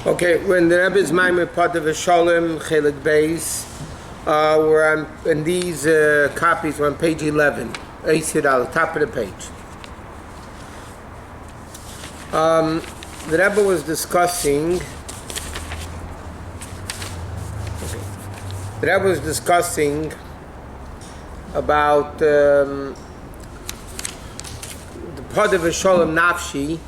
Okay, when the Rebbe's Maamar Padah Chelik Beis, we're on, in these copies, we're on page 11, Yetzer, top of the page. The Rebbe was discussing, about the Padah v'Sholem Nafshi.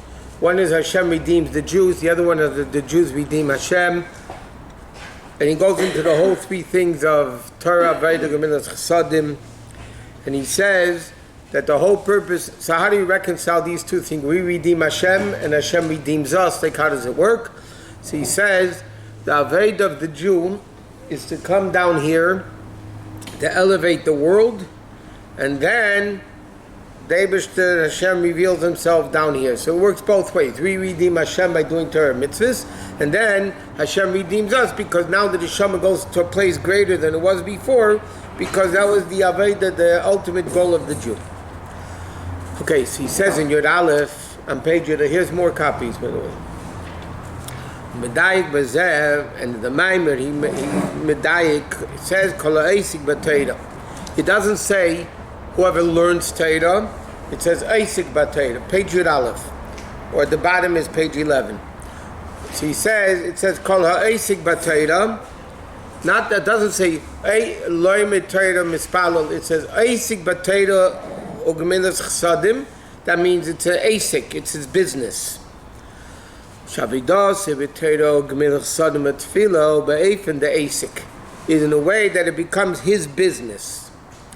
One is Hashem redeems the Jews, the other one is the Jews redeem Hashem. And he goes into the whole three things of Torah, Vayda, Gemilas, Chesadim. And he says that the whole purpose, so how do you reconcile these two things? We redeem Hashem and Hashem redeems us. Like, how does it work? So he says the Aved of the Jew is to come down here to elevate the world, and then Hashem reveals himself down here. So it works both ways. We redeem Hashem by doing Torah mitzvahs, and then Hashem redeems us because now the Neshama goes to a place greater than it was before, because that was the Aveda, the ultimate goal of the Jew. Okay, so he says in Yud Aleph, on page Yud, here's more copies, by the way. Medayik Bazev, and the Maamar, he Medayik, it says, Kol ha'esik b'Torah. It doesn't say whoever learns Torah. It says Eisik B'Torah, page Yud Aleph, or at the bottom is page 11. So he says, it says Kol ha'esik b'Torah. Not that doesn't say Loimed Torah Mispalol. It says Eisik B'Torah Ugemilas Chesadim. That means it's an Eisik, it's his business. Shavidos B'Torah Ugemilas Chesadim Atfilo Ba'efen the Eisik is in a way that it becomes his business.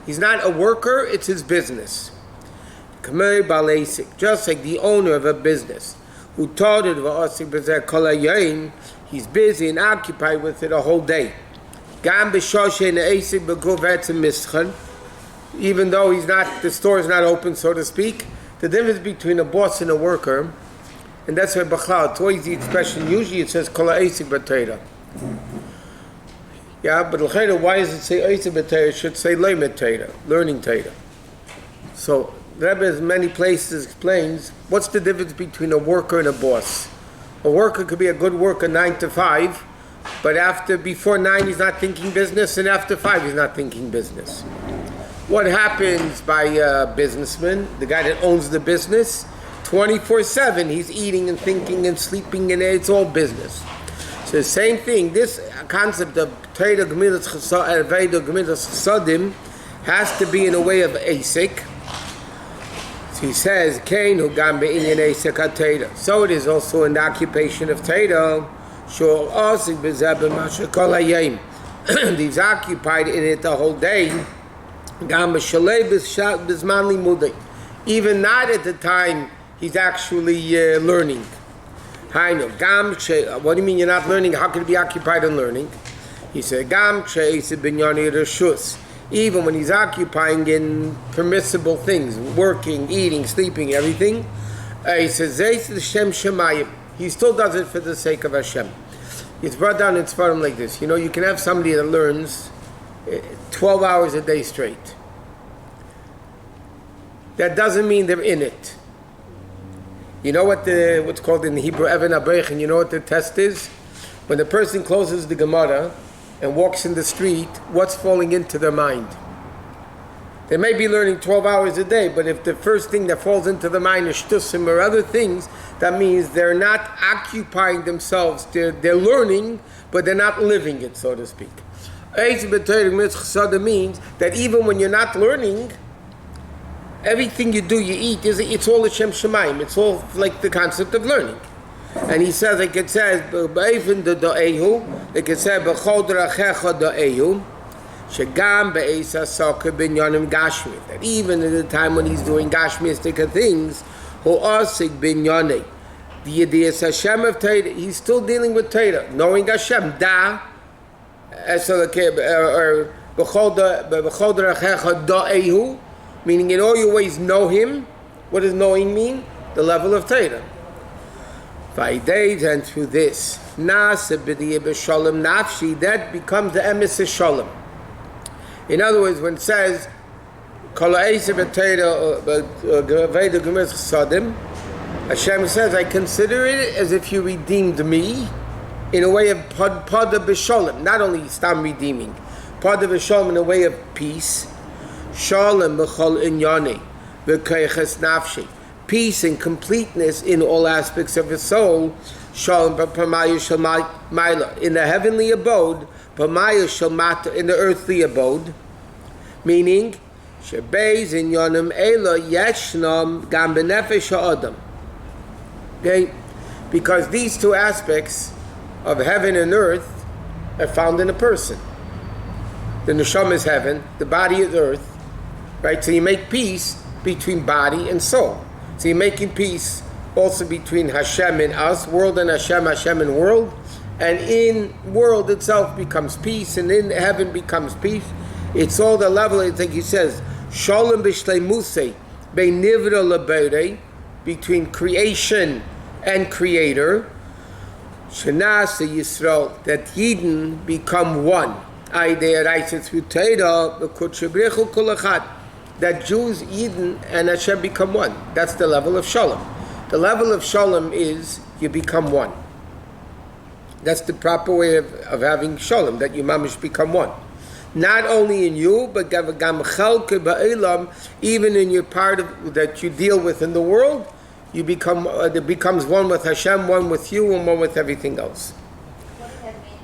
He's not a worker, it's his business. Just like the owner of a business, who taught it, he's busy and occupied with it a whole day. Even though the store is not open, so to speak, the difference between a boss and a worker, and that's why Bachal, towards the expression, usually it says Kol ha'esik b'Torah. Yeah, but why does it say Eisik b'Torah? It should say Loimed Torah, learning Torah. So the Rebbe in many places explains what's the difference between a worker and a boss. A worker could be a good worker 9 to 5, but before 9 he's not thinking business, and after 5 he's not thinking business. What happens by a businessman, the guy that owns the business, 24/7 he's eating and thinking and sleeping, and it's all business. So the same thing, this concept of Torah Gemilas Chesadim has to be in a way of Eisik. So he says, so it is also in the occupation of Torah. He's occupied in it the whole day. Even not at the time he's actually learning. What do you mean you're not learning? How can you be occupied in learning? He said, even when he's occupying in permissible things, working, eating, sleeping, everything, he says, he still does it for the sake of Hashem. It's brought down in Sfarim like this. You know, you can have somebody that learns 12 hours a day straight. That doesn't mean they're in it. You know what's called in the Hebrew Even Abrech, and you know what the test is? When the person closes the Gemara and walks in the street, what's falling into their mind? They may be learning 12 hours a day, but if the first thing that falls into the mind is Shusterman or other things, that means they're not occupying themselves. They're learning, but they're not living it, so to speak. Means that even when you're not learning, everything you do, you eat, it's all Hashem Shemaim. It's all like the concept of learning. And he says, like it says, like it says, that even at the time when he's doing Gashmistic things, the idea is Hashem of Torah, he's still dealing with Torah, knowing Hashem, meaning in all your ways know him. What does knowing mean? The level of Torah. And through this, that becomes the emes of Shalom. In other words, when it says, Hashem says, I consider it as if you redeemed me, in a way of Padah b'sholem, not only stam redeeming, Padah b'sholem in a way of peace, Shalom b'chol inyani, v'keiches nafshi, peace and completeness in all aspects of his soul, Shalom b'pamaya shalmaila, in the heavenly abode, pamaya shalmata, in the earthly abode, meaning, shebeis inyanim ela yeshnam gam b'nefesh ha'adam. Okay? Because these two aspects of heaven and earth are found in a person. The neshama is heaven, the body is earth, right? So you make peace between body and soul. So you're making peace also between Hashem and us, world and Hashem, Hashem and world, and in world itself becomes peace, and in heaven becomes peace. It's all the level, I think he says, Shalom b'shleimuse be'nivra lebeirei, between creation and creator, Shenasa Yisrael, that Yidden become one. That Jews, Yidden, and Hashem become one. That's the level of Shalom. The level of Shalom is you become one. That's the proper way of having Shalom, that you mamish become one. Not only in you, but even in your part of, that you deal with in the world, you become, it becomes one with Hashem, one with you, and one with everything else. What does that mean?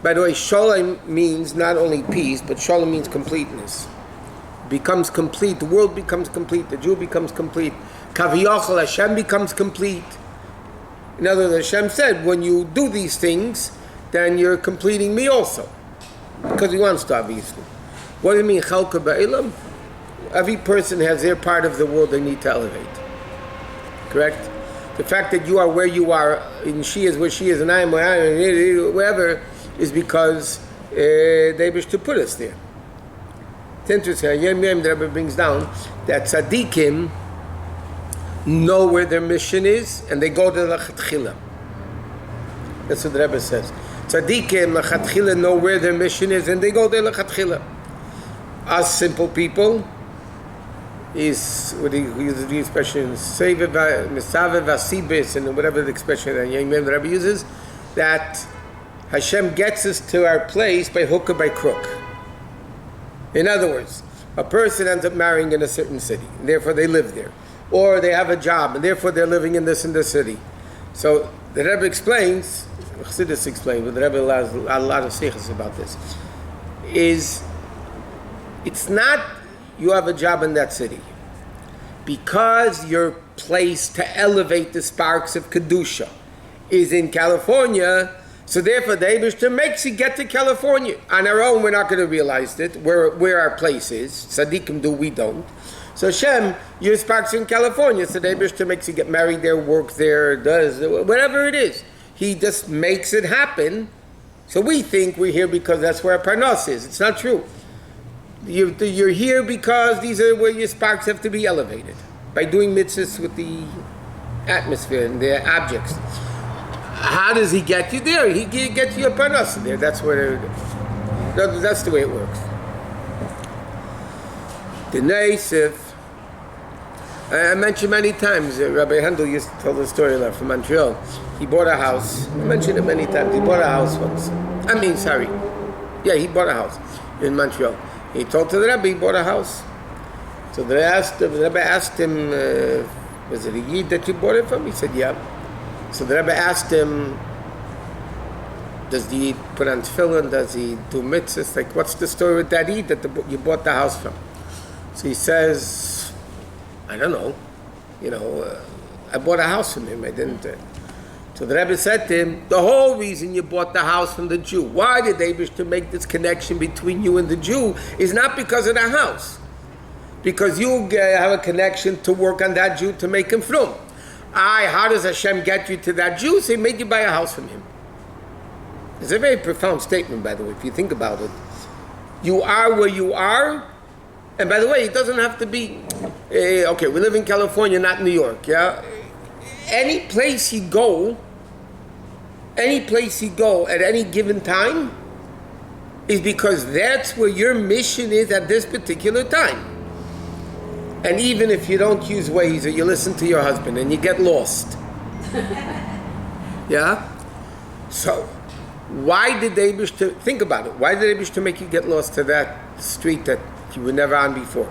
By the way, Shalom means not only peace, but Shalom means completeness. Becomes complete, the world becomes complete, the Jew becomes complete. Kaviyachal, Hashem becomes complete. In other words, Hashem said, when you do these things, then you're completing me also. Because he wants to, obviously. What do you mean, Chalka Ba'ilam? Every person has their part of the world they need to elevate. Correct? The fact that you are where you are, and she is where she is, and I am where I am, wherever, is because they wish to put us there. It's interesting. The Rebbe brings down that tzaddikim know where their mission is, and they go to l'chatchila. That's what the Rebbe says. Tzaddikim l'chatchila know where their mission is, and they go there l'chatchila. Us simple people is what he uses the expression "misave vasibis" and whatever the expression that young man the Rebbe uses, that Hashem gets us to our place by hook or by crook. In other words, a person ends up marrying in a certain city, and therefore they live there, or they have a job, and therefore they're living in this city. So the Rebbe explains, Chassidus explains, but the Rebbe allows a lot of seichus about this. It's not you have a job in that city. Because your place to elevate the sparks of Kedusha is in California, so therefore the Eibishter makes you get to California. On our own, we're not going to realize it, where our place is. Tzaddikim do, we don't. So Hashem, your sparks are in California, so the Eibishter makes you get married there, work there, does, whatever it is. He just makes it happen. So we think we're here because that's where our parnas is. It's not true. You're here because these are where your sparks have to be elevated, by doing mitzvahs with the atmosphere and the objects. How does he get you there? He gets you a parnas there. That's the way it works. The Yosef, I mentioned many times, Rabbi Handel used to tell the story from Montreal. He bought a house. I mentioned it many times. He bought a house once. He bought a house in Montreal. He told to the Rebbe he bought a house. So the Rebbe asked him, was it a Yid that you bought it from? He said, yeah. So the Rebbe asked him, does the Yid put on tefillin? Does he do mitzvahs? Like, what's the story with that Yid that you bought the house from? So he says, I don't know. I bought a house from him. I didn't. So the Rebbe said to him, the whole reason you bought the house from the Jew, why did they wish to make this connection between you and the Jew, is not because of the house. Because you have a connection to work on that Jew to make him from. How does Hashem get you to that Jew? So he made you buy a house from him. It's a very profound statement, by the way, if you think about it. You are where you are, and by the way, it doesn't have to be, okay, we live in California, not New York, yeah? Any place you go at any given time is because that's where your mission is at this particular time. And even if you don't use Waze or you listen to your husband and you get lost, yeah? So, why did the Eibishter, think about it, why did the Eibishter make you get lost to that street that you were never on before?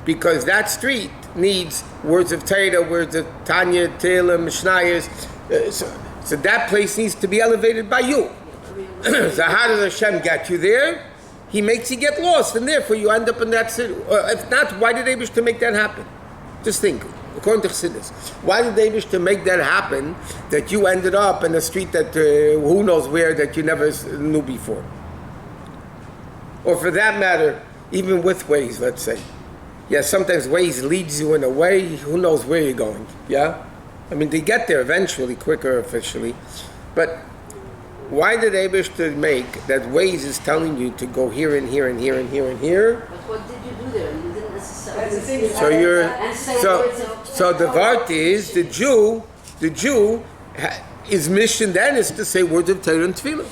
Because that street needs words of Torah, words of Tanya, Tehillim, Mishnayos. So that place needs to be elevated by you. So how does Hashem get you there? He makes you get lost, and therefore you end up in that city. Or if not, why did Eibishter make that happen? Just think, according to Chassidus, why did Eibishter make that happen, that you ended up in a street that, who knows where, that you never knew before? Or for that matter, even with Waze, let's say. Yeah, sometimes Waze leads you in a way, who knows where you're going, yeah? I mean, they get there eventually, quicker officially, but why did Eibishter make that Waze is telling you to go here and here and here and here and here? But what did you do there? You didn't necessarily. So the Vart is the Jew his mission then is to say words of Torah and Tefillah.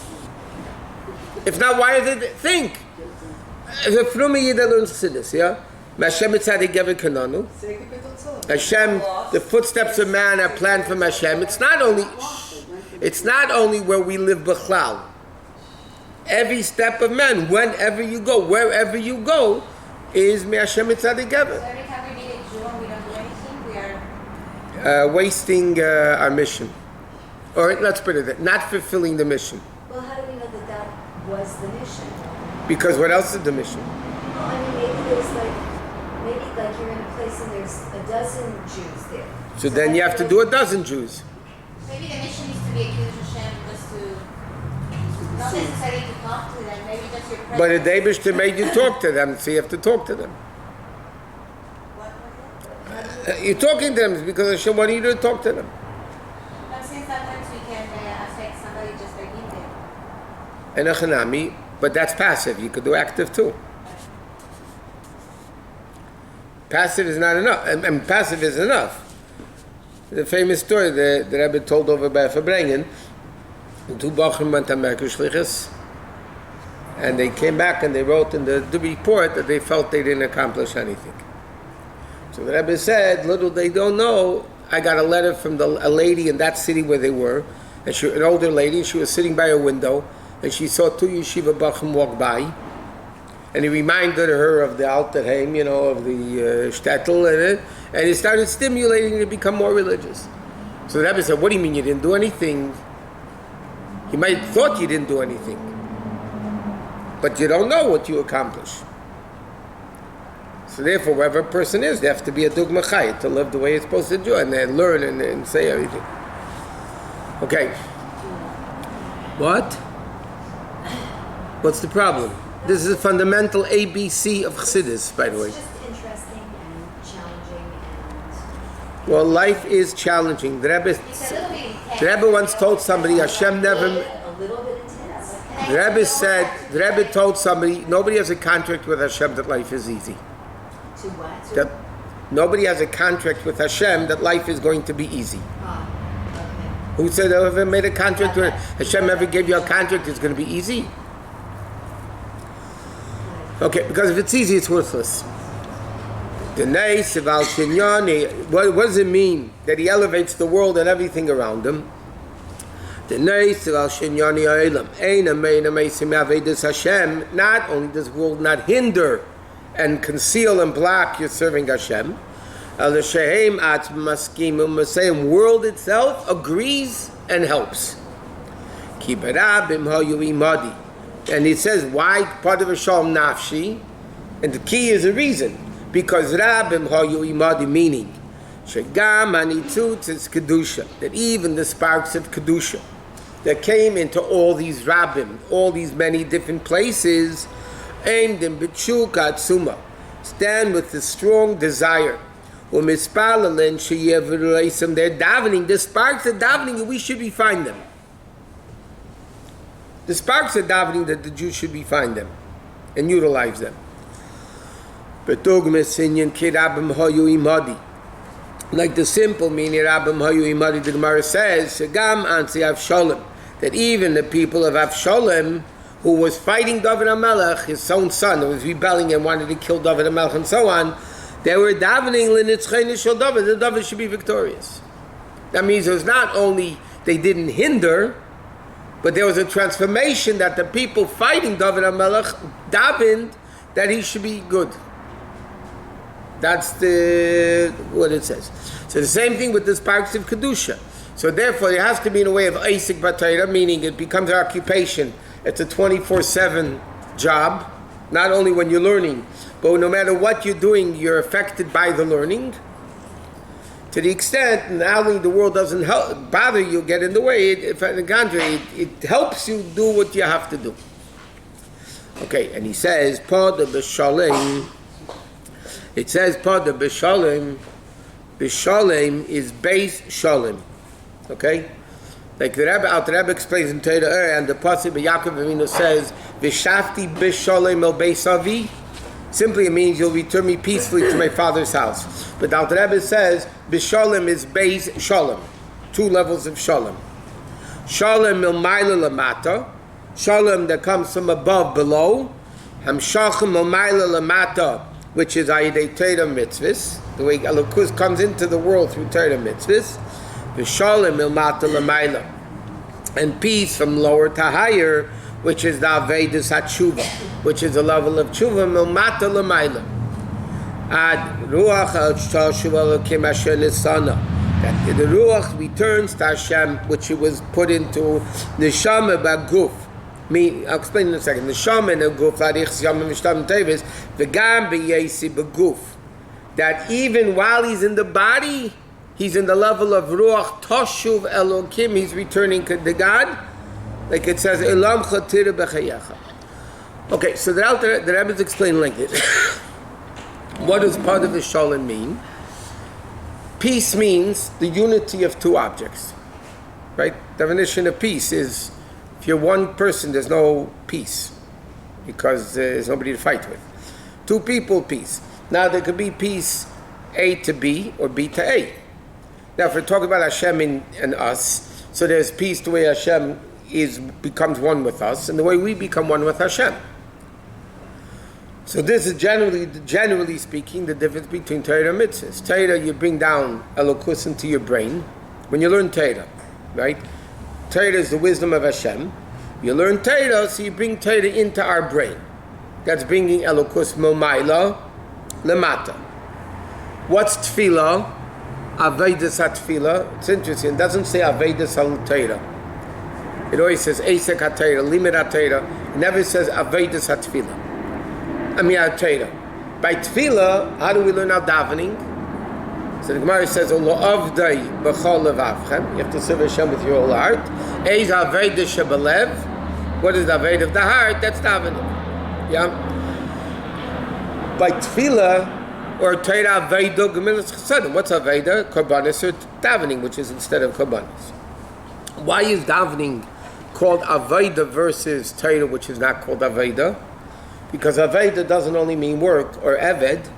If not, why did they think? The Frumi Yida learns Chassidus, yeah? Hashem Tzadik Gever Kananu. Hashem, the footsteps of man are planned from Hashem. It's not only where we live b'chlal. Every step of man, whenever you go, wherever you go, is Hashem Tzadik Gever. So every time we meet a Jew and we don't do anything, we are wasting our mission. Or let's put it that, not fulfilling the mission. Well, how do we know that that was the mission? Because what else is the mission? Well, I mean, maybe there's maybe you're in a place and there's a dozen Jews there. So then you have to do a dozen Jews. maybe the mission is to be accused Hashem just to not necessarily to talk to them, maybe just your presence. But the Eibishter made you talk to them, so you have to talk to them. What was it? You're talking to them because Hashem wanted you to talk to them. But since sometimes we can affect somebody just by being there. And a chanami, but that's passive. You could do active too. Passive is not enough. And passive is enough. The famous story that the Rebbe told over by Fabrengen, the two Bachim went to America Shlichus, and they came back and they wrote in the report that they felt they didn't accomplish anything. So the Rebbe said, little they don't know, I got a letter from a lady in that city where they were, and an older lady, she was sitting by a window, and she saw two yeshiva Bachim walk by, and he reminded her of the Alter Heim, of the shtetl, and he started stimulating her to become more religious. So the Rebbe said, what do you mean you didn't do anything? He might have thought you didn't do anything, but you don't know what you accomplished. So therefore, wherever a person is, they have to be a dugma chai, to live the way it's supposed to do, and then learn and say everything. Okay. What? What's the problem? This is a fundamental ABC of Chassidus, by the way. It's just interesting and challenging and... Well, life is challenging. The It's a little bit intense. Rebbe once told somebody, Hashem never... A little bit intense. The Rebbe said, the Rebbe told somebody, nobody has a contract with Hashem that life is easy. To what? That nobody has a contract with Hashem that life is going to be easy. Okay. Who said ever made a contract with Hashem ever gave you a contract it's going to be easy? Okay, because if it's easy, it's worthless. What does it mean that he elevates the world and everything around him? Not only does the world not hinder and conceal and block your serving Hashem, the world itself agrees and helps. And he says, why part of a shalom nafshi? And the key is a reason. Because Rabbim hayu imadi, meaning shegam hanitzutz is kedusha, that even the sparks of kedusha that came into all these Rabbim, all these many different places, aimed in b'tshuka atzuma, stand with the strong desire. U'mispalalen sheyev, they're davening, the sparks are davening, and we should be find them. The sparks are davening that the Jews should be find them and utilize them. Like the simple meaning, the Gemara says, that even the people of Avshalom, who was fighting David HaMelech, his own son, who was rebelling and wanted to kill David HaMelech and so on, they were davening, the David should be victorious. That means it was not only they didn't hinder, but there was a transformation that the people fighting David HaMelech davened that he should be good. That's what it says. So the same thing with this Parks of Kedusha. So therefore, it has to be in a way of Eisik B'Torah, meaning it becomes an occupation. It's a 24/7 job, not only when you're learning, but no matter what you're doing, you're affected by the learning. To the extent, not only the world doesn't bother you, get in the way, it helps you do what you have to do. Okay, and he says, Padah b'shalem. It says Padah b'shalem. B'shalem is base shalem. Okay? Like the Rebbe explains in Torah, and the pasuk by Yaakov Avinu says, V'shafti b'shalem el beis avi. Simply it means you'll return me peacefully to my father's house. But the Rebbe says, b'shalem is beis shalom. 2 levels of shalom. Shalom milmayla lamata. Shalom that comes from above, below. Hamshachim milmayla lamata, which is ayidei Torah mitzvahs. The way Elokus comes into the world through Torah mitzvahs. V'shalom milmata lamayla. And peace from lower to higher, which is the Avedus HaTshuva, which is a level of Tshuva, milmata lamayla. Ad ruach al-Shuva Elokim asher nisana. That the ruach returns to Hashem, which it was put into neshama b'guf. I'll explain in a second. Neshama in a guf, larich yom v'shtam tevis, v'gam b'yesi b'guf. That even while he's in the body, he's in the level of ruach toshuv Elokim. He's returning to God, like it says, Elam chatira b'chayecha. Okay, so the Rebbe is explaining like this. What does Padah v'shalom mean? Peace means the unity of 2 objects, right? Definition of peace is, if you're one person, there's no peace, because there's nobody to fight with. 2 people, peace. Now there could be peace A to B or B to A. Now if we're talking about Hashem and us, so there's peace the way Hashem becomes one with us, and the way we become one with Hashem. So this is generally speaking, the difference between Torah and mitzvahs. Torah, you bring down Elokus into your brain when you learn Torah, right? Torah is the wisdom of Hashem. You learn Torah, so you bring Torah into our brain. That's bringing Elokus Momaila Lemata. What's Tefillah? Avedus HaTefillah. It's interesting. It doesn't say Avedus HaTorah. It always says Eisek HaTorah, Limit HaTorah. It never says Avedus HaTefillah. HaTorah. By Tefillah, how do we learn our davening? So the Gemara says, Lo avdai b'chol levavchem. You have to serve Hashem with your whole heart. Eis Aveda shebelev. What is the Aveda of the heart? That's davening. Yeah? By Tefillah, or Torah Aveda, Gemilas Chesadim. What's Aveda? Korbanos or davening, which is instead of Korbanos. Why is davening called Aveda versus Torah, which is not called Aveda? Because Aveda doesn't only mean work, or Eved.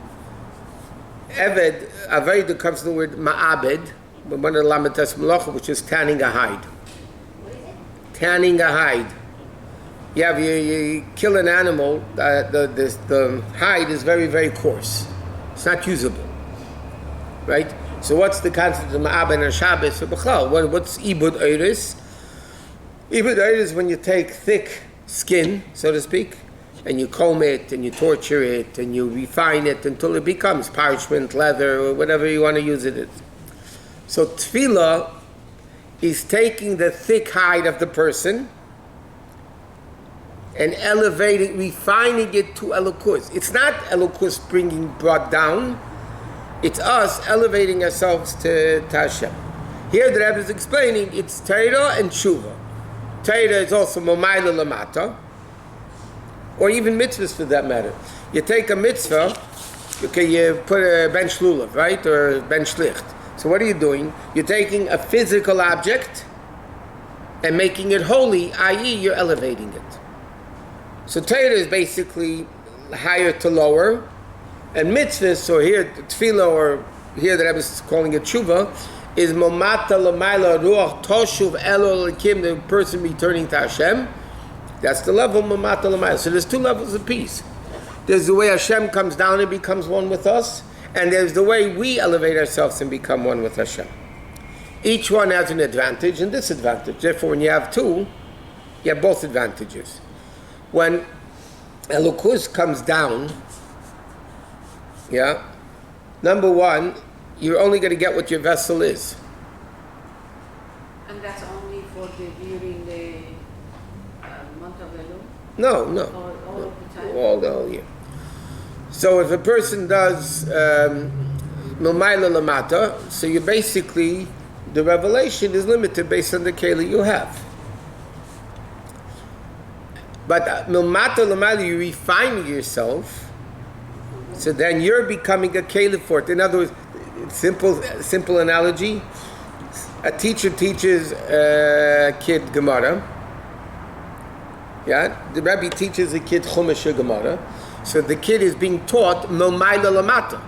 Aveda comes from the word Ma'abed, one of the Lamites Malacha, which is tanning a hide. What is it? Tanning a hide. You kill an animal, the hide is very, very coarse. It's not usable. Right? So what's the concept of Ma'abed and Shabbos or B'chal? What's Ibud Eiris? Ibud Eiris is when you take thick skin, so to speak, and you comb it, and you torture it, and you refine it until it becomes parchment, leather, or whatever you want to use it as. So tefillah is taking the thick hide of the person and elevating, refining it to Elokus. It's not Elokus brought down, it's us elevating ourselves to Hashem. Here the Rebbe is explaining, it's Torah and Tshuva. Torah is also Momayla Lamata, or even mitzvahs for that matter. You take a mitzvah, okay, you put a ben shlulav, right, or ben shlicht. So what are you doing? You're taking a physical object and making it holy, i.e. you're elevating it. So Torah is basically higher to lower, and mitzvahs, or here tefillah, or here the Rebbe is calling it tshuva, is momata l'mayla ruach toshuv elo l'kim, the person returning to Hashem. That's the level Mamata Lamayla. So there's 2 levels of peace. There's the way Hashem comes down and becomes one with us, and there's the way we elevate ourselves and become one with Hashem. Each one has an advantage and disadvantage. Therefore, when you have two, you have both advantages. When Elokus comes down, yeah, number one, you're only going to get what your vessel is. And that's only for during the month of Elul? No, no. All of the time? All the whole year. So if a person does Milmaila Lamata, so you basically, the revelation is limited based on the keli you have. But Milmata Lamata, you refine yourself, so then you're becoming a keli for it. In other words, simple analogy, a teacher teaches a kid Gemara. Yeah, the Rebbe teaches a kid Chumash Gemara. So the kid is being taught Milmaila Lamata.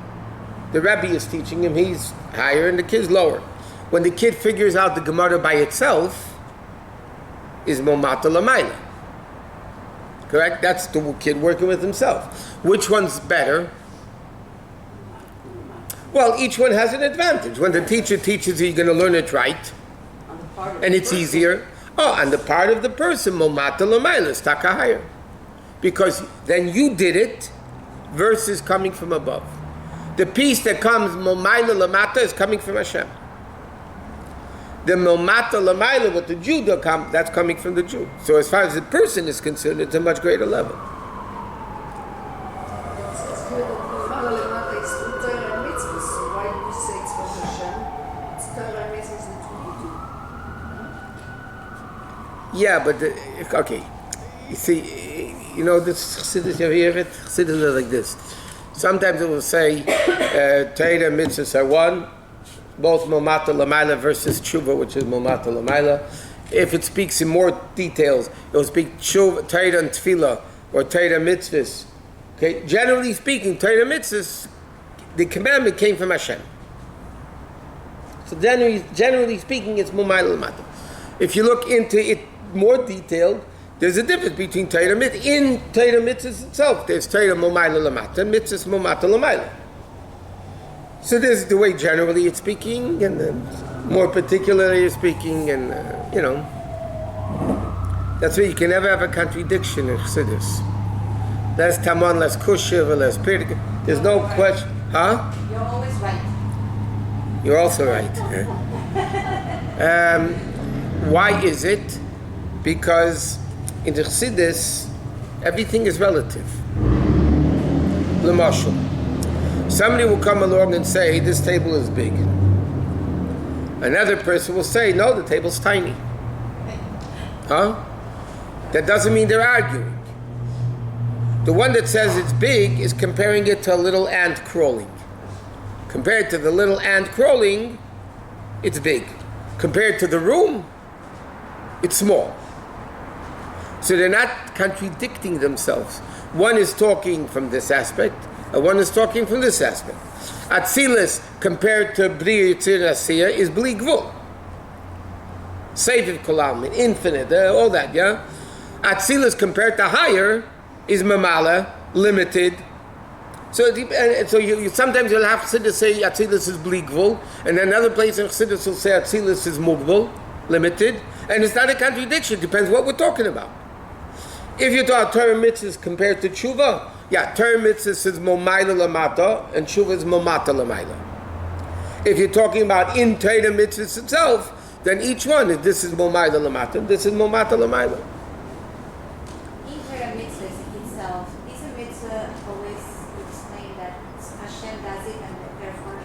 The Rebbe is teaching him, he's higher, and the kid's lower. When the kid figures out the Gemara by itself, is Milmata Lamaila. Correct? That's the kid working with himself. Which one's better? Well, each one has an advantage. When the teacher teaches you, you're going to learn it right, On the part of and the it's person. easier. Oh, and the part of the person, Milmata Lamaila, is taka higher. Because then you did it versus coming from above. The piece that comes Milmaila Lamata is coming from Hashem. The Milmata Lamaila, what the Jew does, that's coming from the Jew. So as far as the person is concerned, it's a much greater level. It's clear that Milmala Lamata is through Torah and mitzvahs, so why do you say it's from Hashem? It's Torah and mitzvahs that we do. Yeah, but, okay. You see, you know, this Chassidus, you hear it? Chassidus are like this. Sometimes it will say, Torah and mitzvahs are one, both Milmata Lamaila versus Tshuva, which is Milmata Lamaila. If it speaks in more details, it will speak Tshuva, Torah and Tefillah, or Torah mitzvahs. Okay, generally speaking, Torah mitzvahs, the commandment came from Hashem. So generally speaking, it's Milmaila Lamata. If you look into it more detailed, there's a difference between Torah mitzvahs. In Torah mitzvahs itself, there's Torah Milmaila Lamata, and mitzvahs Milmata Lamaila. So this is the way generally it's speaking, and more particularly it's speaking, and you know, that's why you can never have a contradiction in Chassidus. Less Taman, less Kushiv, less Pirdik. There's no question, huh? You're always right. You're also right. Why is it? Because in the Chassidus, everything is relative. L'mashal. Somebody will come along and say, this table is big. Another person will say, no, the table's tiny. Huh? That doesn't mean they're arguing. The one that says it's big is comparing it to a little ant crawling. Compared to the little ant crawling, it's big. Compared to the room, it's small. So they're not contradicting themselves. One is talking from this aspect, and one is talking from this aspect. Atzilus compared to Bri Yetzer Asiya is Bli Gvul. Seviv Kolam, infinite, all that, yeah? Atzilus compared to higher is Mamala, limited. So you sometimes you'll have to say Atzilus is Bli Gvul, and then another place in Chassidus will say Atzilus is Mugvul, limited. And it's not a contradiction, it depends what we're talking about. If you're talking Torah mitzvahs compared to Tshuva, yeah, Torah mitzvahs is Momaila Lamata, and Tshuva is Momata Lamaila. If you're talking about in Torah mitzvahs itself, then each one is this is Momaila Lamata, and this is Momata Lamaila. In Torah mitzvahs itself, is a mitzvah always explained that Hashem does it and therefore?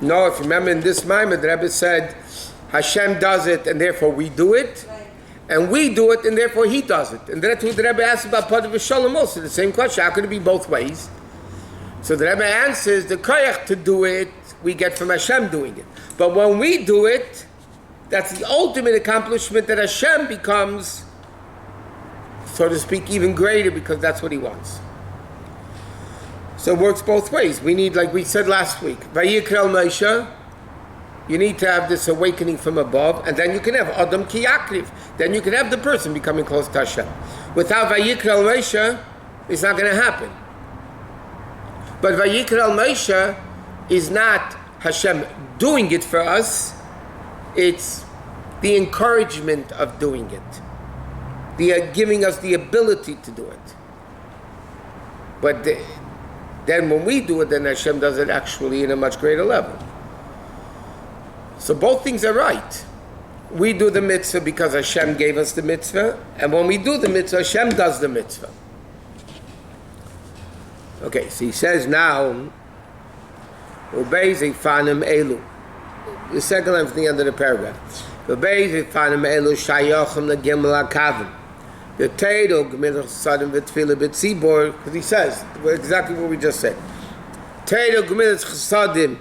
No, if you remember in this Maamar, the Rebbe said, Hashem does it and therefore we do it, Right. and we do it and therefore he does it. And that's what the Rebbe asked about Padah v'Shalom also, the same question, how could it be both ways? So the Rebbe answers, the koyach to do it, we get from Hashem doing it. But when we do it, that's the ultimate accomplishment that Hashem becomes, so to speak, even greater because that's what he wants. So it works both ways. We need, like we said last week, Vayikra Moshe, you need to have this awakening from above, and then you can have Adam Ki Yakriv. Then you can have the person becoming close to Hashem. Without Vayikra Moshe, it's not going to happen. But Vayikra Moshe is not Hashem doing it for us. It's the encouragement of doing it. The giving us the ability to do it. But then when we do it, then Hashem does it actually in a much greater level. So both things are right. We do the mitzvah because Hashem gave us the mitzvah, and when we do the mitzvah, Hashem does the mitzvah. Okay, so he says now, Obey Zifanim Elu. The second line from the end of the paragraph. Obey Zifanim Elu Shayachim Legimel HaKavim. The Teiro Gemilah Chasadim V'Tfilah B'Tzibor, because he says exactly what we just said. Teiro Gemilah Chasadim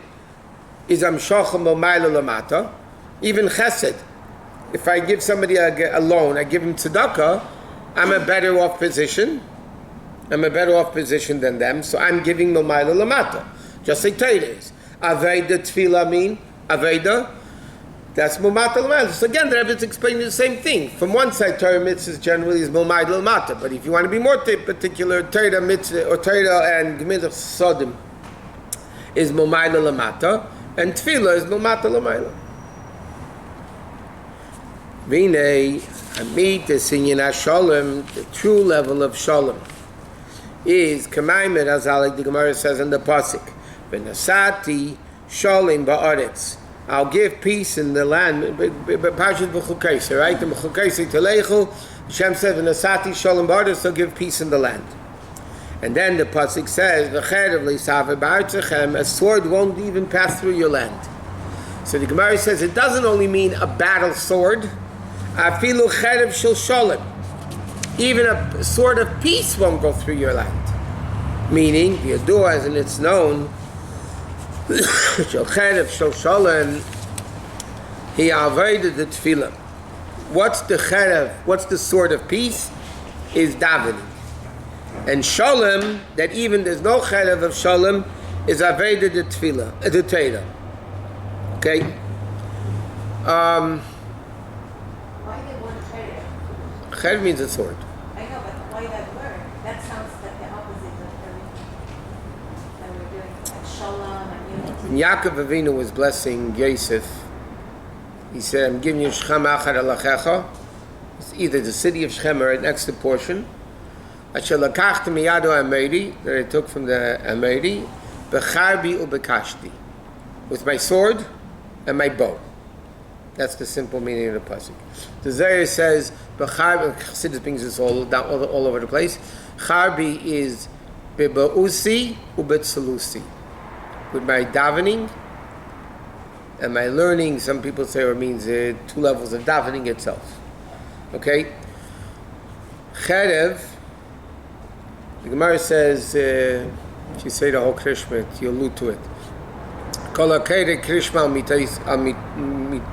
is Amshochem B'Mayla Lamata. Even Chesed. If I give somebody a loan, I give him tzedakah, I'm a better off position. I'm a better off position than them, so I'm giving B'Mayla Lamata. Just like Teiro is. Aveda Tfilah mean Aveda. That's Mumata L'Mata. So again, the Rebbe is explaining the same thing. From one side, Torah mitzvahs generally is Mumata L'Mata, but if you want to be more particular, Torah mitzvah or Torah and Gemilah Sodim is Mumata L'Mata, and Tefillah is Mumata L'Mata. V'nei Hamid Sinyan HaSholem, the true level of Sholem is Kamaimed, as like the Gemara says in the pasuk, V'nasati Sholem Ba'aretz. I'll give peace in the land. Parashat B'chukaisa, right? The B'chukaisa Telechu. Hashem says, "V'nasati shalom ba'aretz," so give peace in the land. And then the pasuk says, "V'cherev le'saver ba'artzachem," a sword won't even pass through your land. So the Gemara says it doesn't only mean a battle sword. Afilu cherev shel shalom. Even a sword of peace won't go through your land. Meaning, Yadua, as in it's known. Shel cherev shel shalom, he avoided the tefillah. What's the cherev? What's the sword of peace? Is davening. And shalom, that even there's no cherev of shalom, is avoided the tefillah, the Torah. Okay. Why they want cherev? Cherev means a sword. I know, but why that word? That sounds like the opposite of everything that we're doing. Like shalom and unity. When Yaakov Avinu was blessing Yosef, he said, "I'm giving you Shechem Achar Alachecha." It's either the city of Shechem or an extra portion. Asher lakachti miyado Ameri, that I took from the Ameri, b'charbi u'b'kashti, with my sword and my bow. That's the simple meaning of the pasuk. The Zohar says, "B'charbi." Chassidus brings this all over the place. Charbi is b'ba'usi u'b'tzalusi, with my davening and my learning. Some people say it means 2 levels of davening itself. Okay? Cherev, the Gemara says, if you say the whole Krishma, you allude to it. Kol ha'kereh Krishma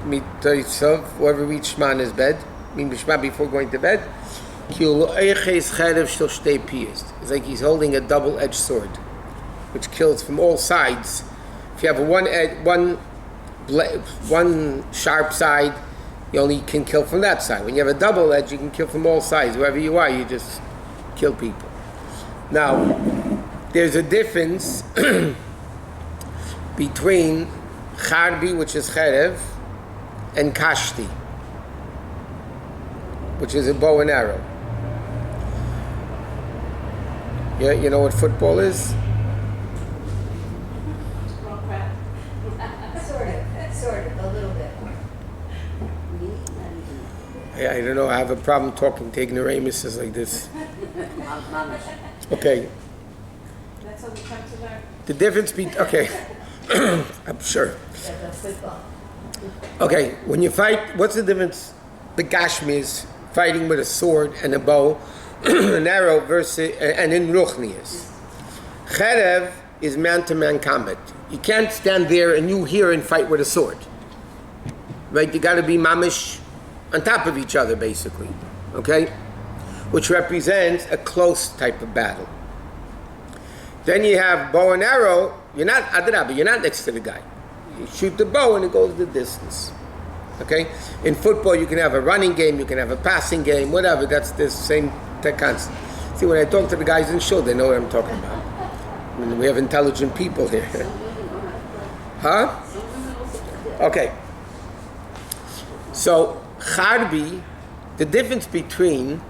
mitaisov, whoever reads Shema in his bed, mean Shema before going to bed, ki u'eiches cherev shel shtei piyos. It's like he's holding a double-edged sword, which kills from all sides. If you have one sharp side, you only can kill from that side. When you have a double edge, you can kill from all sides. Wherever you are, you just kill people. Now, there's a difference between charbi, which is cherev, and kashti, which is a bow and arrow. Yeah, you know what football is? Sort of, a little bit. I don't know, I have a problem talking to ignoramuses like this. Okay. That's how we come to learn. The difference between, okay, I'm sure. Okay, when you fight, what's the difference? The Gashmi is fighting with a sword and a bow, an arrow versus, and in Ruchni is. Cherev is man-to-man combat. You can't stand there and you here and fight with a sword. Right? You got to be mamish on top of each other, basically. Okay? Which represents a close type of battle. Then you have bow and arrow. You're not adrabah, you're not next to the guy. You shoot the bow and it goes the distance. Okay? In football, you can have a running game, you can have a passing game, whatever. That's the same concept. See, when I talk to the guys in shul, they know what I'm talking about. I mean, we have intelligent people here. Huh? Okay. So, Charbi, the difference between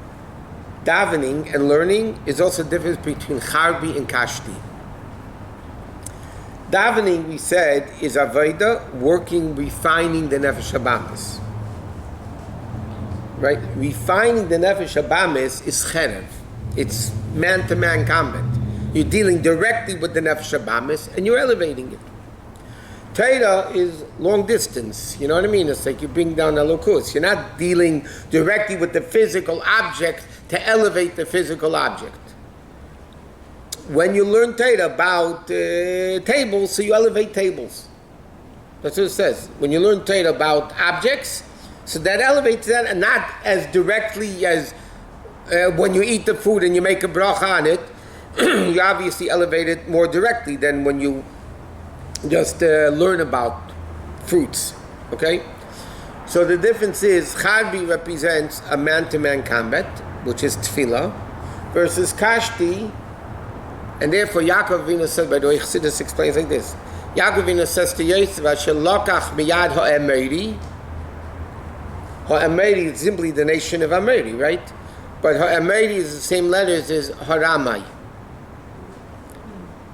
davening and learning is also the difference between Charbi and Kashti. Davening, we said, is Avodah, working, refining the Nefesh HaBamis. Right? Refining the Nefesh HaBamis is Cherev. It's man-to-man combat. You're dealing directly with the Nefesh HaBamis and you're elevating it. Torah is long distance, you know what I mean? It's like you bring down a locus. You're not dealing directly with the physical object to elevate the physical object. When you learn Torah about tables, so you elevate tables. That's what it says. When you learn Torah about objects, so that elevates that, and not as directly as when you eat the food and you make a bracha on it, you obviously elevate it more directly than when you just learn about fruits, okay? So the difference is, Charbi represents a man-to-man combat, which is tefillah, versus Kashti, and therefore Yaakov Avinu says, by the way, Chassidus explains like this, Yaakov Avinu says to Yosef, Asher lokach miyad ha'emeri, ha'emeri is simply the nation of Ameri, right? But ha'emeri is the same letters as haramai,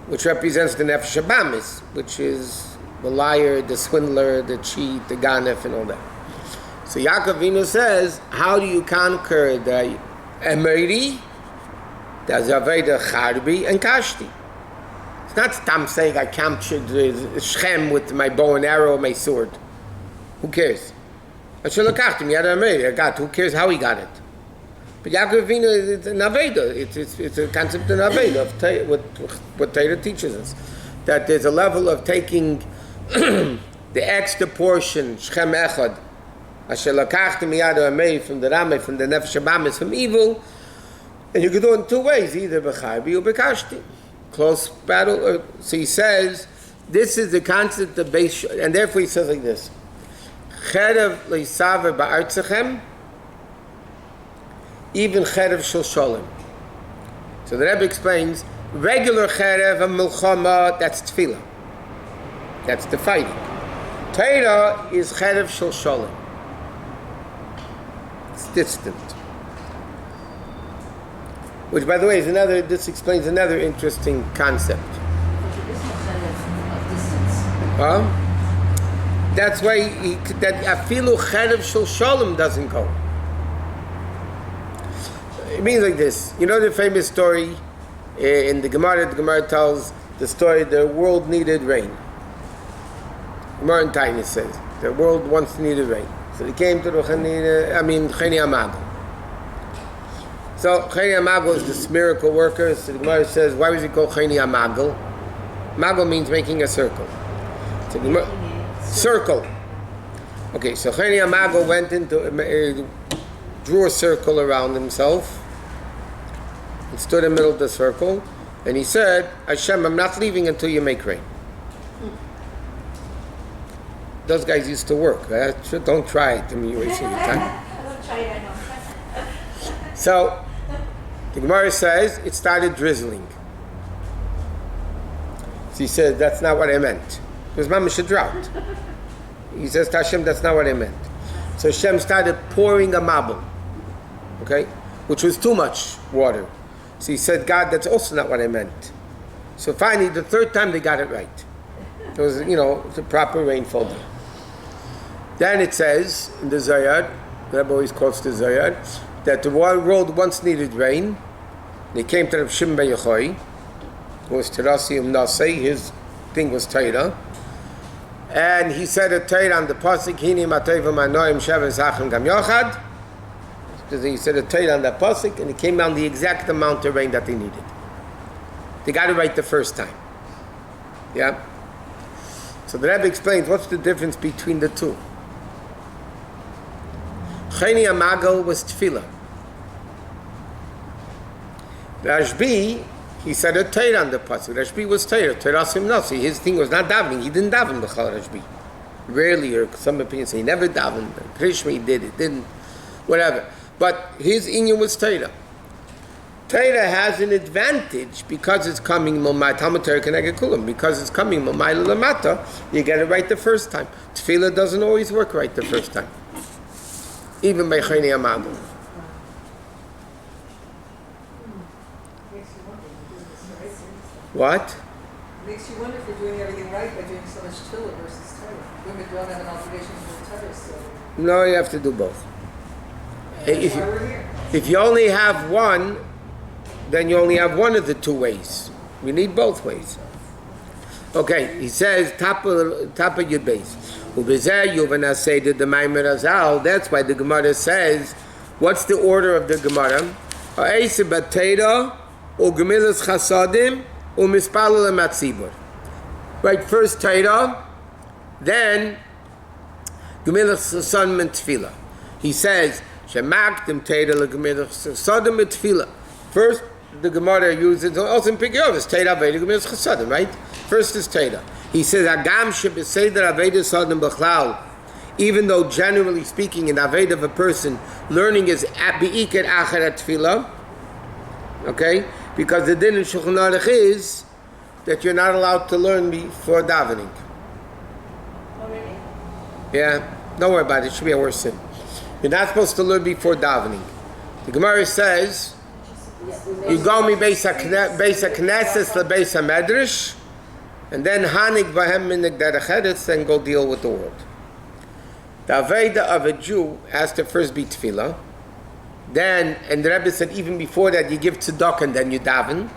which represents the Nefesh HaBamis, which is the liar, the swindler, the cheat, the ganef, and all that. So Yaakov Avinu says, how do you conquer the Emeri, the Avodah Charbi, and Kashti? It's not Stam saying I captured Shechem with my bow and arrow, my sword. Who cares? I should look after me, I got. Who cares how he got it? But Yaakov Avinu, it's an Aveda. It's a concept in Aveda of what Torah teaches us. That there's a level of taking the extra portion, Shechem Echad, Asher lakachti miyad ha'amei, from the Rameh, from the Nefesh HaBamis, from evil, and you can do it in two ways, either b'charbi or b'kashti. Close battle. So he says, this is the concept of base, and therefore he says like this, Cherev leisaver ba'artzachem, even Cherev shel sholem. So the Rebbe explains, regular Cherev and Milchama, that's tefillah. That's the fighting. Torah is Cherev shel sholem. It's distant. Which, by the way, this explains another interesting concept. That's why that afilu Cherev shel sholem doesn't go. It means like this. You know the famous story in the Gemara tells the story, the world needed rain. Gemara in Tainis says, the world once needed rain. So they came to the Cheni Amago. So Cheni Amago is this miracle worker. So the Gemara says, why was it called Cheni Amago? Mago means making a circle. So the Gemara, circle. Okay, so Cheni Amago went into, drew a circle around himself, and stood in the middle of the circle, and he said, Hashem, I'm not leaving until you make rain. Those guys used to work. Don't try it. I mean, you're wasting your time. I don't try it at home. So, the Gemara says, it started drizzling. So he said, that's not what I meant. It was mamash a drought. He says to Hashem, that's not what I meant. So Hashem started pouring a mabul, okay, which was too much water. So he said, God, that's also not what I meant. So finally, the third time they got it right. It was, it's a proper rainfall. Then it says in the Zayar, the Rebbe always quotes the Zayar, that the world once needed rain. They came to Reb Shimon ben Yochai, who was Terasi Nasei, his thing was Torah. And he said a Torah on the pasuk, Hini matayva manoim sheven zachem gam yochad. He said a Torah on that pasuk, and it came down the exact amount of rain that they needed. They got it right the first time. Yeah? So the Rebbe explains what's the difference between the two. Cheni Amago was tefillah. Rashbi, he said a Torah on the pasuk. Rashbi was Torah. Torah Nasi. His thing was not davening. He didn't daven b'chal Rashbi. Rarely, or some opinions say he never davened. Krishma he did it, didn't, whatever. But his inyan was Torah. Torah has an advantage because it's coming Momai Talmud Torah Keneged Kulam. Because it's coming Momai Lamata, you get it right the first time. Tefillah doesn't always work right the first time. even by Chayni Amadu. What? Makes you wonder if you're doing everything right by doing so much Tefillah versus Torah. Women don't have an obligation to do Torah, so No, you have to do both. that's why we're here. If you only have one, then you only have one of the two ways. You need both ways. Okay, he says, top of your base. That's why the Gemara says, what's the order of the Gemara? Right, first Torah, then Gemilas Chasadim and Tefillah. He says, Shemaktim Torah leGemilas Chasadim and Tefillah. First, the Gemara uses also in Pekiyovas Torah Aveda Gemilas Chasadim, right? First is Torah. He says, Agam shebeseder Aveda Chasadim b'chlal. Even though generally speaking, in the Aveda of a person, learning is at be'iker acharat Tefillah. Okay, because the din in Shulchan Aruch is that you're not allowed to learn before davening. Already? Yeah, don't worry about it. It should be a worse sin. You're not supposed to learn before davening. The Gemara says, you go me beis ha-knesses to beis ha-medrash, and then hanig vahem minig derecheretz, then go deal with the world. The Aveda of a Jew has to first be tefillah. Then, and the Rebbe said even before that, you give tzedakah and then you daven.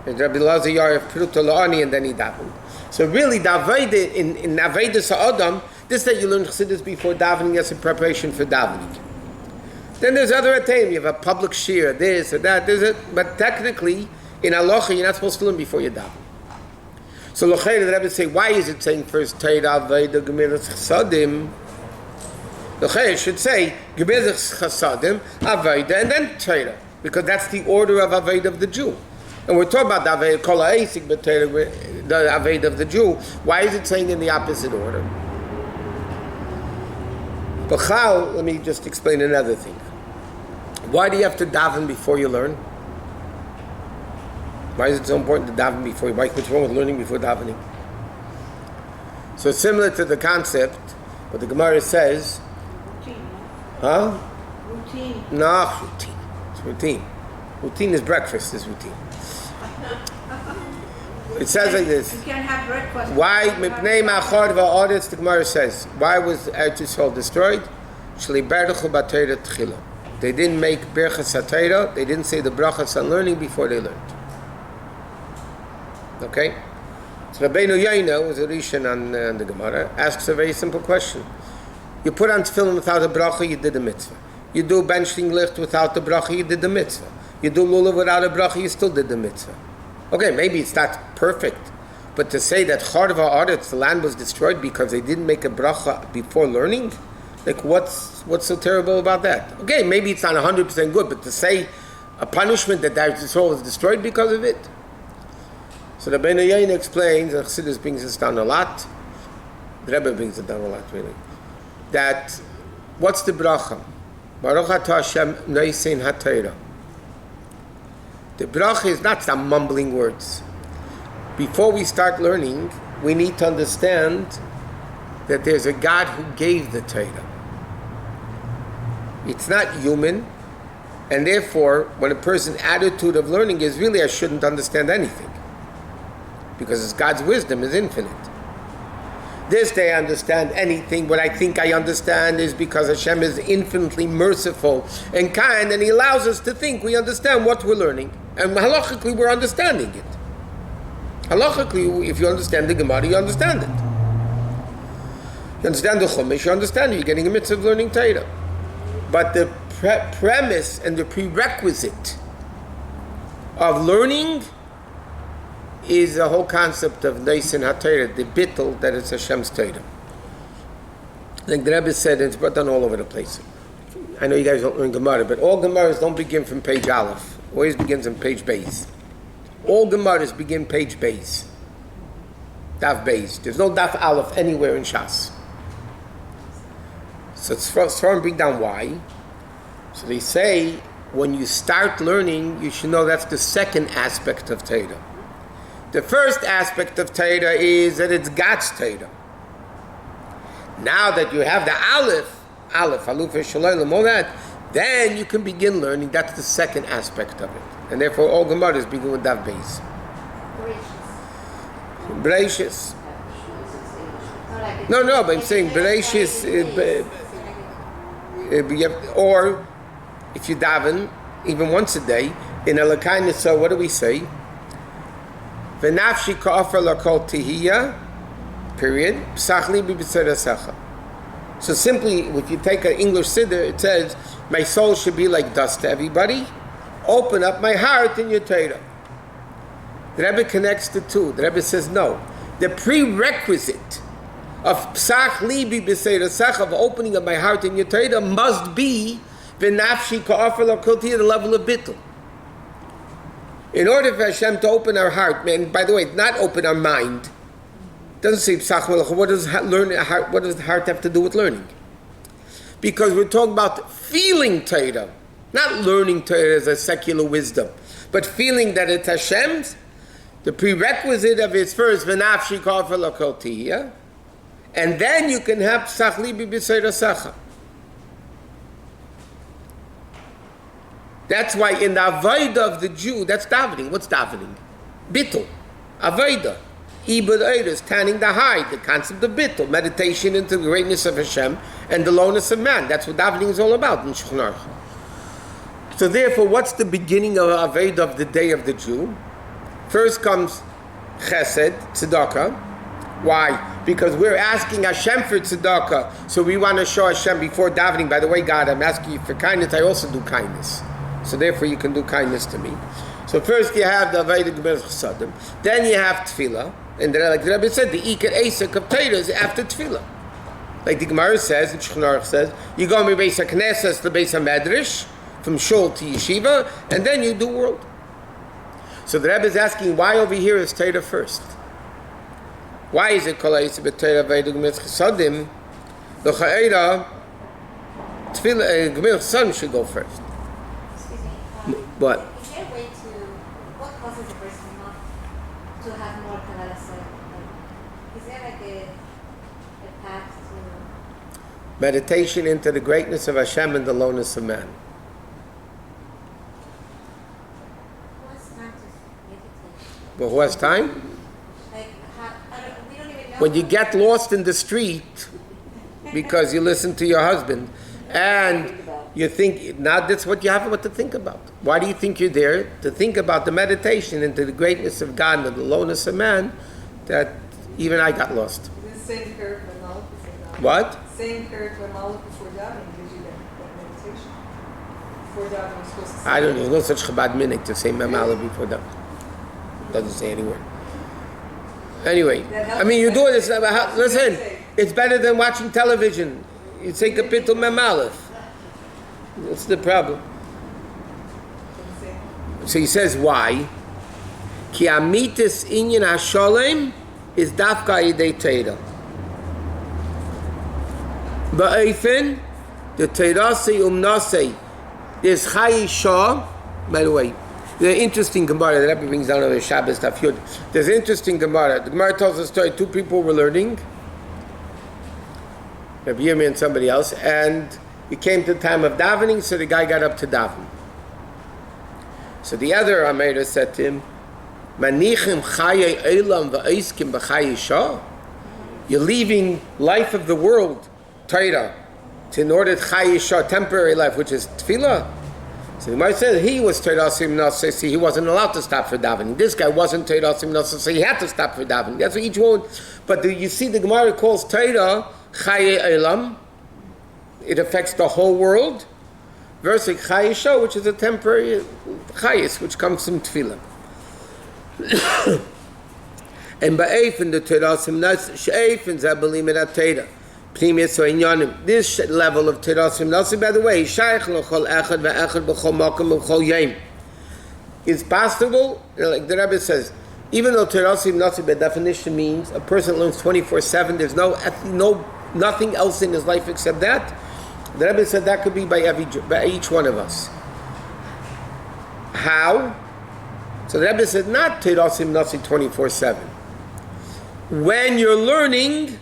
And Rabbi Lazar Yaref Pruta La'ani and then he daven. So really, the Aveda, in Aveda Sa'adam, this that you learn Chassidus before davening as a preparation for davening. Then there's other atayim. You have a public shir, this or that. But technically, in halacha, you're not supposed to learn before you daven. So L'chayr, the Rebbe say, why is it saying first Torah, Aveda, Gemilas Chasadim? L'chayr should say Gemilas Chasadim, Aveda, and then Torah, because that's the order of Aveda of the Jew. And we're talking about the Aveda Kol HaEsik, but the Aveda of the Jew. Why is it saying in the opposite order? B'chal, let me just explain another thing. Why do you have to daven before you learn? Why is it so important to daven before you? What's wrong with learning before davening? So similar to the concept, what the Gemara says, Routine, huh? routine. No, routine. It's routine. Routine is breakfast, is routine. It says like this. You can't have breakfast. Why? Mipnei ma'achar va'aretz, the Gemara says. Why was Eretz Yisrael destroyed? Shli berchu b'Torah tchila. They didn't make berchas haTorah. They didn't say the brachas on learning before they learned. Okay? So Rabbeinu Yaina was a Rishon on the Gemara, asks a very simple question. You put on tefillin without a bracha, you did the mitzvah. You do benching licht without the bracha, you did the mitzvah. You do lulav without a bracha, you still did the mitzvah. Okay, maybe it's not perfect, but to say that Charva Aretz, the land was destroyed because they didn't make a bracha before learning, like what's so terrible about that? Okay, maybe it's not 100% good, but to say a punishment that Eretz Yisrael was destroyed because of it. So the Ben Yain explains, and Chassidus brings this down a lot. The Rebbe brings it down a lot, really. That what's the bracha? Baruch atah Hashem Noisein HaTorah. The bracha is not some mumbling words. Before we start learning, we need to understand that there's a God who gave the Torah. It's not human, and therefore, when a person's attitude of learning is really, I shouldn't understand anything, because it's God's wisdom is infinite. This day I understand anything. What I think I understand is because Hashem is infinitely merciful and kind, and He allows us to think we understand what we're learning. And halachically, we're understanding it. Halachically, if you understand the Gemara, you understand it. You understand the Chumash, you understand it. You're getting a mitzvah of learning Torah. But the premise and the prerequisite of learning is the whole concept of Neis and HaTorah, the bittul that it's Hashem's Torah. Like the Rebbe said, it's brought down all over the place. I know you guys don't learn Gemara, but all Gemaras don't begin from page Aleph. Always begins on page Beis. All Gemaras begin page Beis. Daf Beis. There's no Daf Aleph anywhere in Shas. So it's trying to bring down why. So they say, when you start learning, you should know that's the second aspect of Torah. The first aspect of Torah is that it's God's Torah. Now that you have the Aleph, Aleph, Aluf Shalom, all that, then you can begin learning. That's the second aspect of it. And therefore, all Gemaras begin with Dav Beis. Bereshis. No, but I'm saying Bereshis, or if you daven, even once a day, in Elokai Nisa, what do we say? V'nafshi ka'afar lakol tihiyah, period, p'sachli b'b'tzerasecha. So simply, if you take an English siddur, it says, my soul should be like dust to everybody. Open up my heart in your Torah. The Rebbe connects the two. The Rebbe says no. The prerequisite of psach libi b'seirasecha, of opening up my heart in your Torah, must be v'nafshi ka'afar l'kol tihiyah, the level of bittul. In order for Hashem to open our heart, and by the way, not open our mind. It doesn't say psach malacha. What does the heart have to do with learning? Because we're talking about feeling Torah, not learning Torah as a secular wisdom, but feeling that it's Hashem's. The prerequisite of it is first v'nafshi ka'afar l'kol tihiyah, and then you can have psach libi b'seirasecha. That's why in the avodah of the Jew, that's davening. What's davening? Bittul. Avodah. Ibud Eidos, tanning the hide, the concept of bittul, meditation into the greatness of Hashem and the lowness of man. That's what davening is all about in Schneerson. So therefore, what's the beginning of avodah of the day of the Jew? First comes chesed, tzedakah. Why? Because we're asking Hashem for tzedakah, so we want to show Hashem before davening, by the way, God, I'm asking you for kindness, I also do kindness. So therefore you can do kindness to me. So first you have the avodah gemilas chesadim, then you have tefillah, and then like the Rebbe said, the iker esek of Torah is after tefillah. Like the Gemara says, and Schneerson says, you go from Beis HaKnesses to Beis HaMedrash, from shul to yeshiva, and then you do world. So the Rebbe is asking, why over here is Torah first? Why is it called esek Torah avodah gemilas chesadim? The cha'era, tefillah, gemilas chesadim should go first. What? Is there a way what causes a person not to have more Kabbalah? Is there like a path to... Meditation into the greatness of Hashem and the lowness of man. Who has time to meditate? But who has time? Like, we don't even know... When you get lost in the street because you listen to your husband and you think, now that's what you have to think about. Why do you think you're there? To think about the meditation into the greatness of God and the lowness of man, that even I got lost. Same curve when Malach before davening. What? Same curve when Malach before davening gives you that meditation. Before davening you're supposed to say... I don't know, no such Chabad minhag to say Maamar before that. Doesn't say anywhere. Anyway, I mean, you do it, listen, it's better than watching television. You take a pitul Maamar. What's the problem? So he says, why? Ki amitis inyan hasholem is dafka yidei Torah. Ba'efen, the Torah-sei umnasei, there's Chayi Shah, by the way, the interesting Gemara that Rebbe brings down on the Shabbos Daf Yud. There's an interesting Gemara. The Gemara tells a story, two people were learning, Rabbi Yirmiyah and somebody else, and it came to the time of davening, so the guy got up to daven. So the other Amira said to him, Menachem chayei elam v'eiskim b'chayei shah? You're leaving life of the world, Torah, in order to chayei shah, temporary life, which is tefillah. So the Gemara said he was Torah Asim Nasa, so he wasn't allowed to stop for davening. This guy wasn't Torah Asim Nasa, so he had to stop for davening. That's what each one. But you see, the Gemara calls Torah chayei elam. It affects the whole world, versus chayei shah, which is a temporary chayis, which comes from tefillah. And ba'efen the Torah simnas she'efen zabelim et Torah pnimius ha'inyanim. This level of Torah simnas, by the way, shaykh l'chol echad ve'echad b'chol makom b'chol yom. It's possible, like the Rebbe says, even though Torah simnas by definition means a person learns 24/7. There's nothing else in his life except that. The Rebbe said that could be by each one of us. How? So the Rebbe said not Torah simnas 24/7. When you're learning,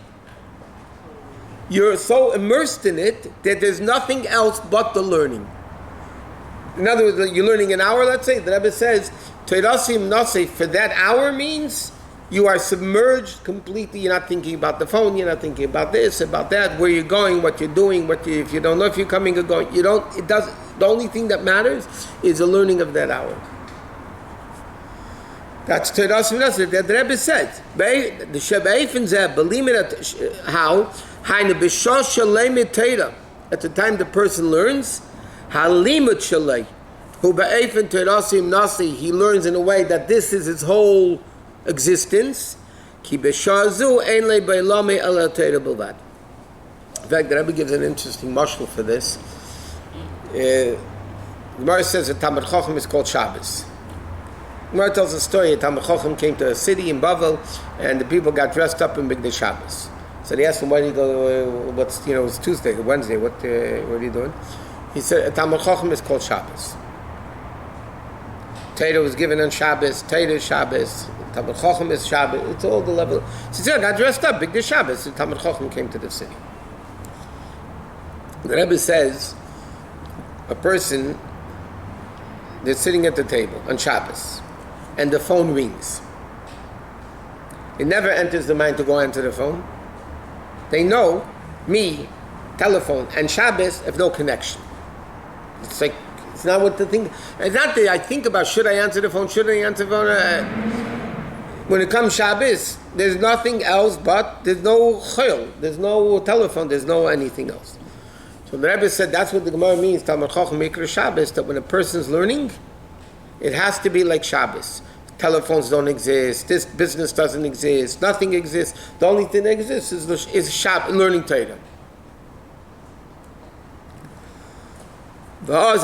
you're so immersed in it that there's nothing else but the learning. In other words, you're learning an hour, let's say, the Rebbe says, Teirasim Naseh, for that hour means you are submerged completely. You're not thinking about the phone, you're not thinking about this, about that, where you're going, what you're doing, if you don't know if you're coming or going. The only thing that matters is the learning of that hour. That's Teirasim Naseh, that the Rebbe says. The Shebe'efen Zeh, believe it how, Haine B'shah Shalei Teira, at the time the person learns, Halimut Shalei, who Be'efen Teirasim Naseh, he learns in a way that this is his whole existence. Ki b'shazu ein le beilame ela teira bilvad. In fact, the Rebbe gives an interesting mashal for this. The Gemara says that Talmid Chacham is called Shabbos. The Gemara tells a story. Talmid Chacham came to a city in Bavel, and the people got dressed up in Bigdei Shabbos. So they asked him, "Why do you go? It's Tuesday, Wednesday. What are you doing?" He said, "Talmid Chacham is called Shabbos. Torah was given on Shabbos. Torah is Shabbos. Talmid Chacham is Shabbos. It's all the level." He said, "I got dressed up, Bigdei Shabbos." And Talmid Chacham came to the city. The Rebbe says, a person that's sitting at the table on Shabbos, and the phone rings. It never enters the mind to go answer the phone. They know me, telephone, and Shabbos have no connection. It's like, it's not what the thing. It's not that I think about, should I answer the phone, should I answer the phone? When it comes Shabbos, there's nothing else but, there's no chayil, there's no telephone, there's no anything else. So the Rebbe said that's what the Gemara means, Talmid Chacham Mikra Shabbos, that when a person's learning, it has to be like Shabbos. Telephones don't exist, this business doesn't exist, nothing exists. The only thing that exists is Shabbos, learning Torah. Then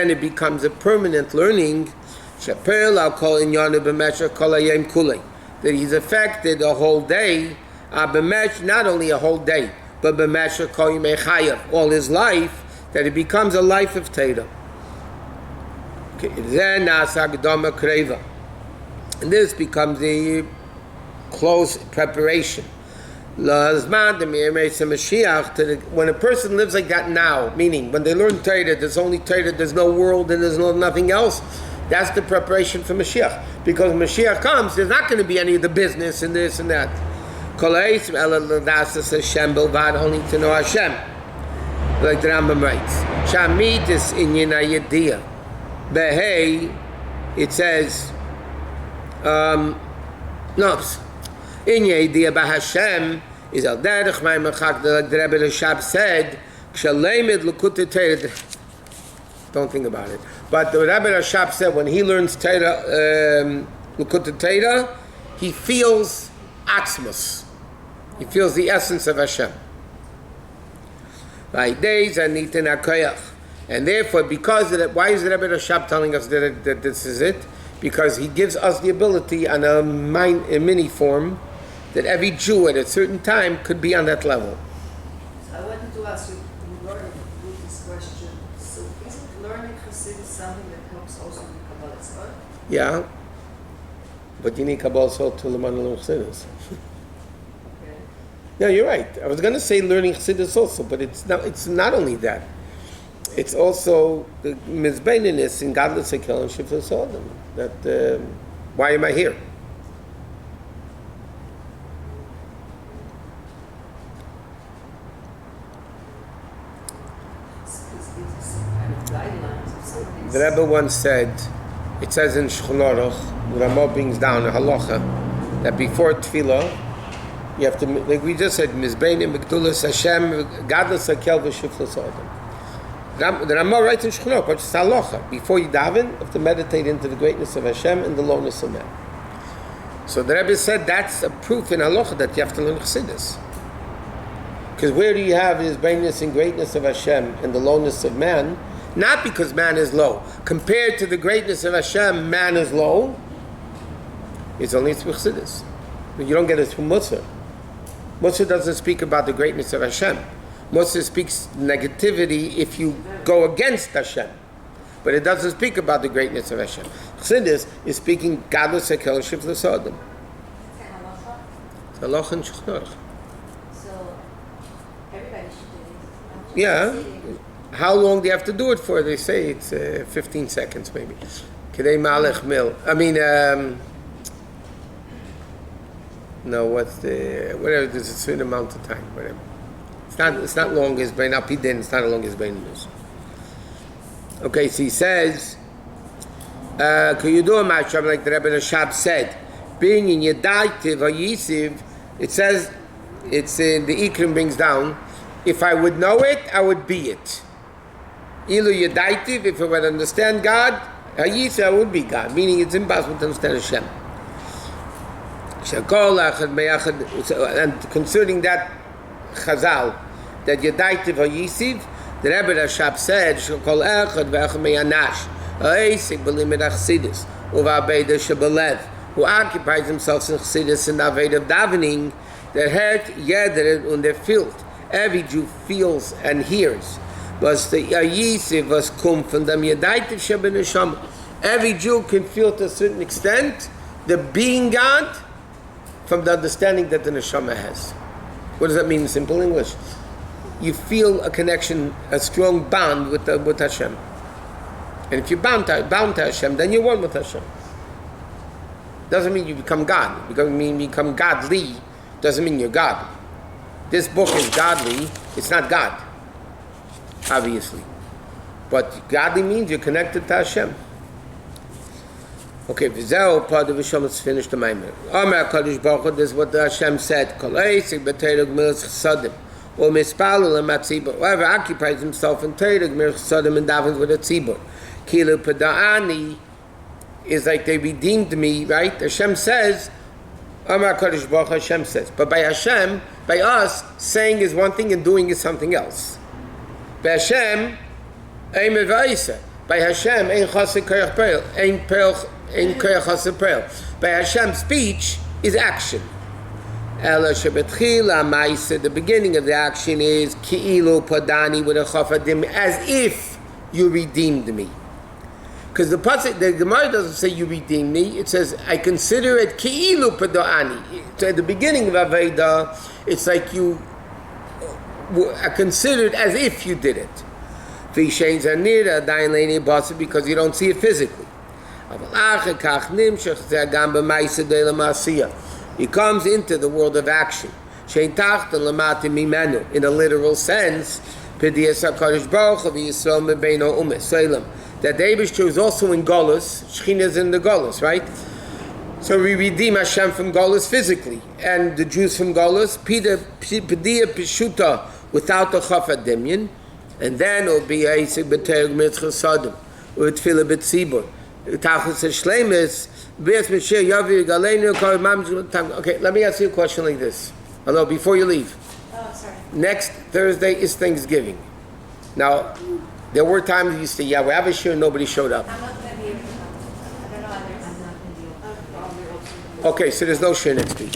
it becomes a permanent learning that he's affected a whole day, not only a whole day, but all his life, that it becomes a life of Torah. And this becomes the close preparation. When a person lives like that now, meaning when they learn Torah, there's only Torah, there's no world and there's nothing else, that's the preparation for Mashiach. Because when Mashiach comes, there's not going to be any of the business and this and that. Only to know Hashem. Like the Rambam writes. Shamitis in Yinayidiyah. Behei, it says, in Yidiyah Bahashem, is al derech my mechak, like the Rebbe Rashab said, Kshalemid Lukuta Torah. Don't think about it. But the Rebbe Rashab said when he learns Torah, Lukuta Torah, he feels atzmos. He feels the essence of Hashem. And therefore, because of that, why is the Rebbe Rashab telling us that this is it? Because he gives us the ability on a mini form that every Jew at a certain time could be on that level. So I wanted to ask you, regarding with this question, so isn't learning Chassidus something that helps also with Kabbalah Tzad? Yeah. But you need Kabbalah Tzad to learn Chassidus. Okay. No, you're right. I was going to say learning Chassidus also, but it's not only that. It's also the mizbeininess in godless Hekel and Shifras Adam. That why am I here? The Rebbe once said, it says in Shulchan Aruch, the Ramah brings down a halacha that before tefillah, you have to, like we just said, mizbeinim, Mekdulas Hashem, godless Hekel v'Shifras Adam. The Ramah writes in Shulchan Aruch, which is halacha. Before you daven, you have to meditate into the greatness of Hashem and the lowness of man. So the Rebbe said that's a proof in halacha that you have to learn Chassidus. Because where do you have his greatness and greatness of Hashem and the lowness of man? Not because man is low. Compared to the greatness of Hashem, man is low. It's only through Chassidus. But you don't get it through Musar. Musar doesn't speak about the greatness of Hashem. Musar speaks negativity if you go against Hashem. But it doesn't speak about the greatness of Hashem. Chassidus is speaking Gadlus Hekel Shifras Adam. It's halacha in Shulchan Aruch. Yeah. How long do you have to do it for? They say it's 15 seconds maybe. Kedei malech mil. I mean, no, what's the, whatever, there's a certain amount of time, whatever. It's not long as Bein Apidin, it's not as long as Bein Mus. Okay, so he says, like the Rebbe Nashab said, being in Yedaitiv or Yisiv, it says, it's in the Ikrim brings down, if I would know it, I would be it. Ilu Yedaitiv, if I would understand God, Yisiv, I would be God, meaning it's impossible to understand Hashem. And concerning that Chazal, that Yedaitiv or Yisiv, the Rebbe Rashab said, "Shekol echad ve'echad meyanash, ha'esik b'limid ha'chsidus, u'va'abeda shebelev, who occupies himself in chsidus and aved of davening, der hört jeder und fühlt. Every Jew feels and hears. Was the Yisiv was come from dem Yedaitiv shebeneshama. Every Jew can feel to a certain extent the being God from the understanding that the neshama has. What does that mean in simple English? You feel a connection, a strong bond with Hashem. And if you're bound to Hashem, then you're one with Hashem. Doesn't mean you become God. Doesn't mean you become godly. Doesn't mean you're God. This book is godly. It's not God, obviously. But godly means you're connected to Hashem. Okay, V'zeo Padah v'shom, let's finish the Maamar. Amar HaKadosh Baruch Hu, this is what Hashem said. Kol eisik b'teirah g'milas chsadim. Or mispalul l'matzibur. Whoever occupies himself in teirah g'milas chsadim and davens with a tzibur. Kilu Pada'ani is like they redeemed me, right? Hashem says, Amar HaKadosh Baruch Hu, Hashem says. But by Hashem, by us, saying is one thing and doing is something else. By Hashem, ein mevaisa. By Hashem, ein chassid koyach peil. Ein koyach chassid peil. By Hashem, speech is action. Ela shebetchila ma'isa. The beginning of the action is ki'ilu padani with a chafadim, as if you redeemed me. Because the Gemara doesn't say you redeemed me. It says I consider it ki'ilu padani. So at the beginning of Aveda, it's like you are considered as if you did it. Because you don't see it physically. He comes into the world of action. In a literal sense, that the Eibishter is also in Golus, Shechina is in the Golus, right? So we redeem Hashem from Golus physically, and the Jews from Golus, Padah Pishuta, without the Chafat Dimyan, and then it will be Eisik B'Tereg Mitzchah Sodom, or Tfilah B'Tzibur, Tachlis HaShleimus, B'Yas Meshir Yavi Galenu Kol Mamzu. Okay, let me ask you a question like this. Hello, before you leave. Oh, sorry. Next Thursday is Thanksgiving. Now, there were times you used to, yeah, we have a shiur and nobody showed up. I'm not going to be able to come. I don't know others. Okay, so there's no shiur next week.